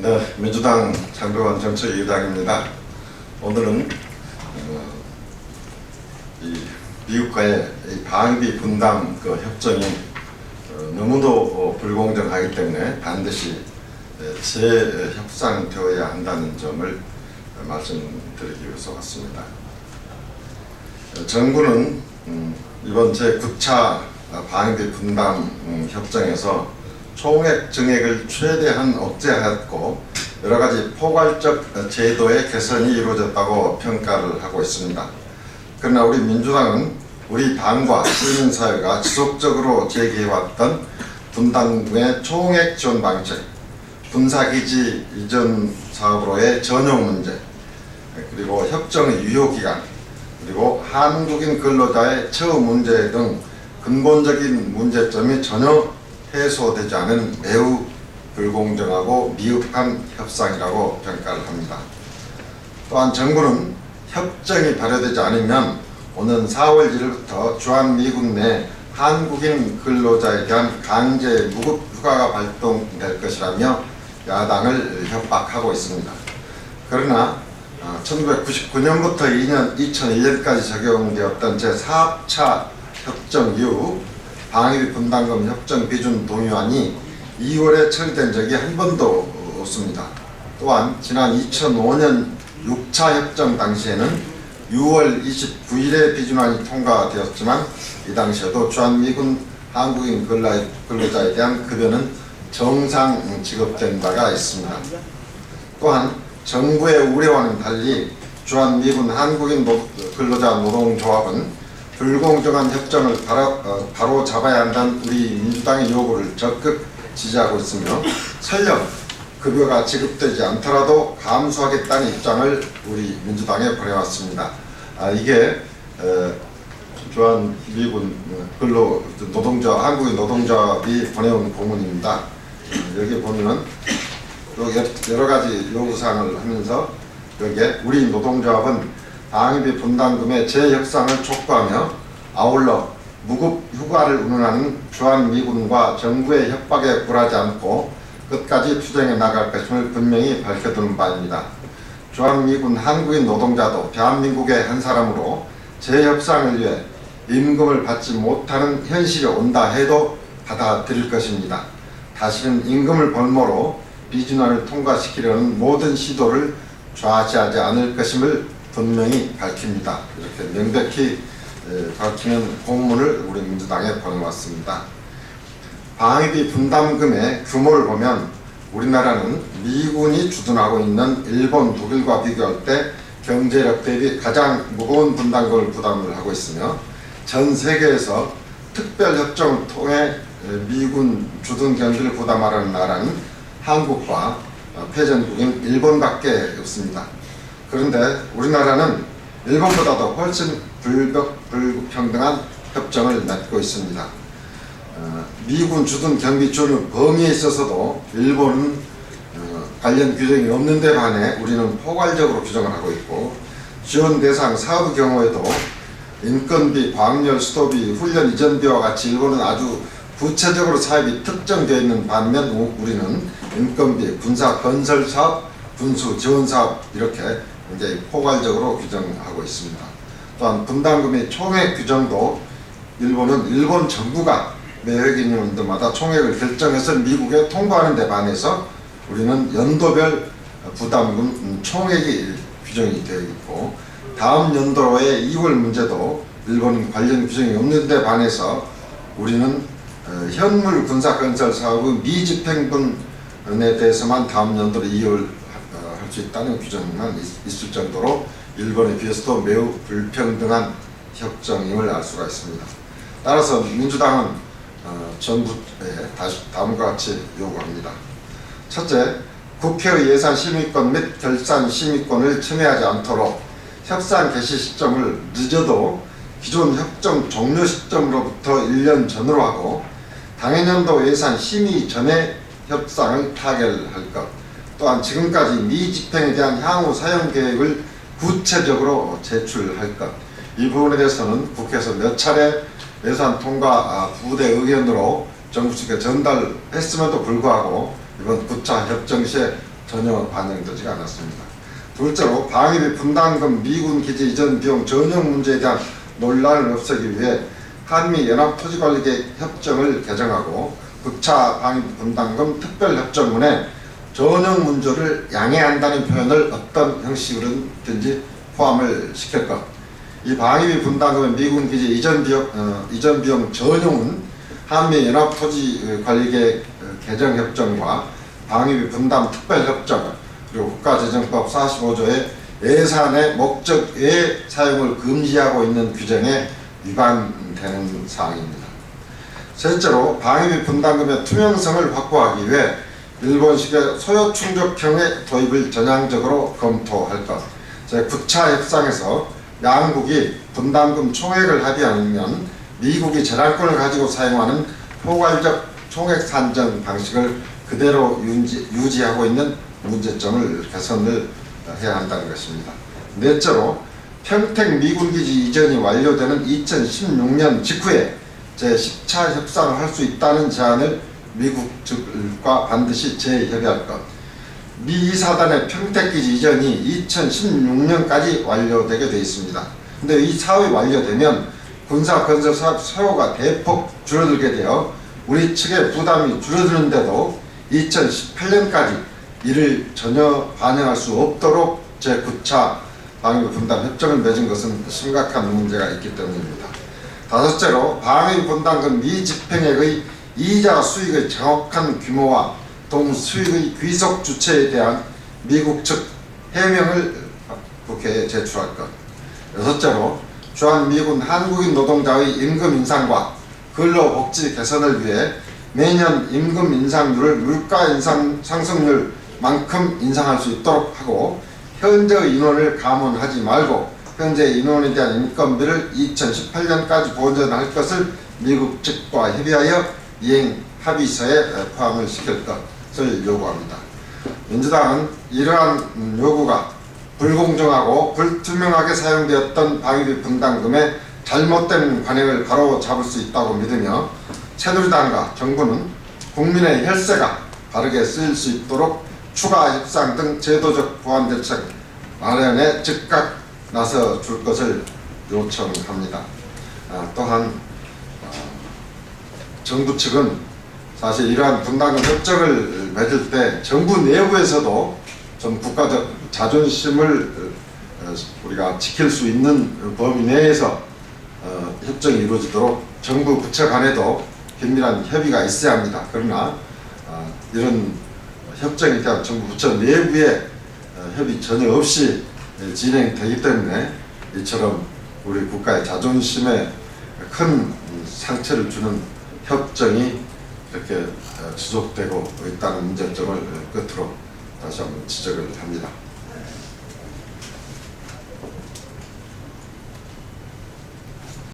네, 민주당 장도환 정책위의장입니다. 오늘은 이 미국과의 이 방위비 분담 협정이 너무도 불공정하기 때문에 반드시 재협상되어야 한다는 점을 말씀드리기 위해서 왔습니다. 정부는 이번 제9차 방위비 분담 협정에서 총액 증액을 최대한 억제하였고 여러가지 포괄적 제도의 개선이 이루어졌다고 평가를 하고 있습니다. 그러나 우리 민주당은 우리 당과 시민사회가 지속적으로 제기해왔던 분담금의 총액 지원 방책, 군사기지 이전 사업으로의 전용 문제, 그리고 협정의 유효기간, 그리고 한국인 근로자의 처우 문제 등 근본적인 문제점이 전혀 해소되지 않은 매우 불공정하고 미흡한 협상이라고 평가를 합니다. 또한 정부는 협정이 발효되지 않으면 오는 4월 1일부터 주한미군 내 한국인 근로자에 대한 강제 무급 휴가가 발동될 것이라며 야당을 협박하고 있습니다. 그러나 1999년부터 2001년까지 적용되었던 제4차 협정 이후 방위비 분담금 협정 비준 동의안이 2월에 처리된 적이 한 번도 없습니다. 또한 지난 2005년 6차 협정 당시에는 6월 29일에 비준안이 통과되었지만 이 당시에도 주한미군 한국인 근로자에 대한 급여는 정상 지급된 바가 있습니다. 또한 정부의 우려와는 달리 주한미군 한국인 근로자 노동조합은 불공정한 협정을 바로 잡아야 한다는 우리 민주당의 요구를 적극 지지하고 있으며 설령 급여가 지급되지 않더라도 감수하겠다는 입장을 우리 민주당에 보내왔습니다. 이게 주한미군 한국인 노동조합이 보내온 공문입니다. 여기 보면은 여러 가지 요구사항을 하면서 여기에 우리 노동조합은 방위비 분담금의 재협상을 촉구하며 아울러 무급 휴가를 운운하는 주한미군과 정부의 협박에 굴하지 않고 끝까지 투쟁해 나갈 것임을 분명히 밝혀두는 바입니다. 주한미군 한국인 노동자도 대한민국의 한 사람으로 재협상을 위해 임금을 받지 못하는 현실이 온다 해도 받아들일 것입니다. 다시는 임금을 볼모로 비준안을 통과시키려는 모든 시도를 좌시하지 않을 것임을 분명히 밝힙니다. 이렇게 명백히 밝히는 공문을 우리 민주당에 보내왔습니다. 방위비 분담금의 규모를 보면 우리나라는 미군이 주둔하고 있는 일본, 독일과 비교할 때 경제력 대비 가장 무거운 분담금을 부담을 하고 있으며 전 세계에서 특별협정을 통해 미군 주둔 경비를 부담하라는 나라는 한국과 패전국인 일본밖에 없습니다. 그런데 우리나라는 일본보다도 훨씬 불평등한 협정을 맺고 있습니다. 미군 주둔 경비 지원 범위에 있어서도 일본은 관련 규정이 없는 데 반해 우리는 포괄적으로 규정을 하고 있고 지원 대상 사업의 경우에도 인건비, 광열, 수도비, 훈련 이전비와 같이 일본은 아주 구체적으로 사업이 특정되어 있는 반면 우리는 인건비, 군사 건설 사업, 군수 지원 사업 이렇게 굉장히 포괄적으로 규정하고 있습니다. 또한 분담금의 총액 규정도 일본은 일본 정부가 매 회기년도마다 총액을 결정해서 미국에 통보하는 데 반해서 우리는 연도별 부담금 총액이 규정이 되어 있고 다음 연도의 2월 문제도 일본은 관련 규정이 없는 데 반해서 우리는 현물 군사건설 사업의 미집행분에 대해서만 다음 연도로 2월 할 수 있다는 규정만 있을 정도로 일본에 비해서도 매우 불평등한 협정임을 알 수가 있습니다. 따라서 민주당은 정부에 다음과 같이 요구합니다. 첫째, 국회의 예산 심의권 및 결산 심의권을 침해하지 않도록 협상 개시 시점을 늦어도 기존 협정 종료 시점으로부터 1년 전으로 하고 당해년도 예산 심의 전에 협상을 타결할 것, 또한 지금까지 미집행에 대한 향후 사용 계획을 구체적으로 제출할 것, 이 부분에 대해서는 국회에서 몇 차례 예산 통과 부대 의견으로 정부 측에 전달했음에도 불구하고 이번 9차 협정 시에 전혀 반영되지가 않았습니다. 둘째로 방위비 분담금 미군 기지 이전 비용 전용 문제에 대한 논란을 없애기 위해 한미 연합토지관리계획 협정을 개정하고 국차 방위비 분담금 특별협정문에 전용 문조를 양해한다는 표현을 어떤 형식으로든지 포함을 시킬 것. 이 방위비 분담금의 미군 기지 이전 비용 전용은 한미 연합토지관리계획 개정협정과 방위비 분담 특별협정 그리고 국가재정법 45조의 예산의 목적 외 사용을 금지하고 있는 규정에 위반되는 사항입니다. 셋째로 방위비 분담금의 투명성을 확보하기 위해 일본식의 소요 충족형의 도입을 전향적으로 검토할 것. 제9차 협상에서 양국이 분담금 총액을 합의하면 미국이 재량권을 가지고 사용하는 포괄적 총액 산정 방식을 그대로 유지하고 있는 문제점을 개선을 해야 한다는 것입니다. 넷째로 평택 미군기지 이전이 완료되는 2016년 직후에 제10차 협상을 할 수 있다는 제안을 미국 측과 반드시 재협의할 것. 미 2사단의 평택기지 이전이 2016년까지 완료되게 되어 있습니다. 근데 이 사업이 완료되면 군사건설 사업 소요가 대폭 줄어들게 되어 우리 측의 부담이 줄어드는데도 2018년까지 이를 전혀 반영할 수 없도록 제9차 방위비 분담 협정을 맺은 것은 심각한 문제가 있기 때문입니다. 다섯째로 방위비 분담금 미집행액의 이자 수익의 정확한 규모와 동수익의 귀속 주체에 대한 미국 측 해명을 국회에 제출할 것. 여섯째로 주한미군 한국인 노동자의 임금 인상과 근로복지 개선을 위해 매년 임금 인상률을 물가 인상 상승률만큼 인상할 수 있도록 하고 현재 인원을 감원하지 말고 현재 인원에 대한 인건비를 2018년까지 보전할 것을 미국 측과 협의하여 이행 합의서에 포함을 시킬 것을 요구합니다. 민주당은 이러한 요구가 불공정하고 불투명하게 사용되었던 방위비 분담금의 잘못된 관행을 바로잡을 수 있다고 믿으며 새누리당과 정부는 국민의 혈세가 바르게 쓰일 수 있도록 추가 협상 등 제도적 보완 대책 마련에 즉각 나서 줄 것을 요청합니다. 또한 정부 측은 사실 이러한 분담금 협정을 맺을 때 정부 내부에서도 좀 국가적 자존심을 우리가 지킬 수 있는 범위 내에서 협정이 이루어지도록 정부 부처 간에도 긴밀한 협의가 있어야 합니다. 그러나 이런 협정에 대한 정부 부처 내부의 협의 전혀 없이 진행되기 때문에 이처럼 우리 국가의 자존심에 큰 상처를 주는 협정이 이렇게 지속되고 있다는 문제점을 끝으로 다시 한번 지적을 합니다.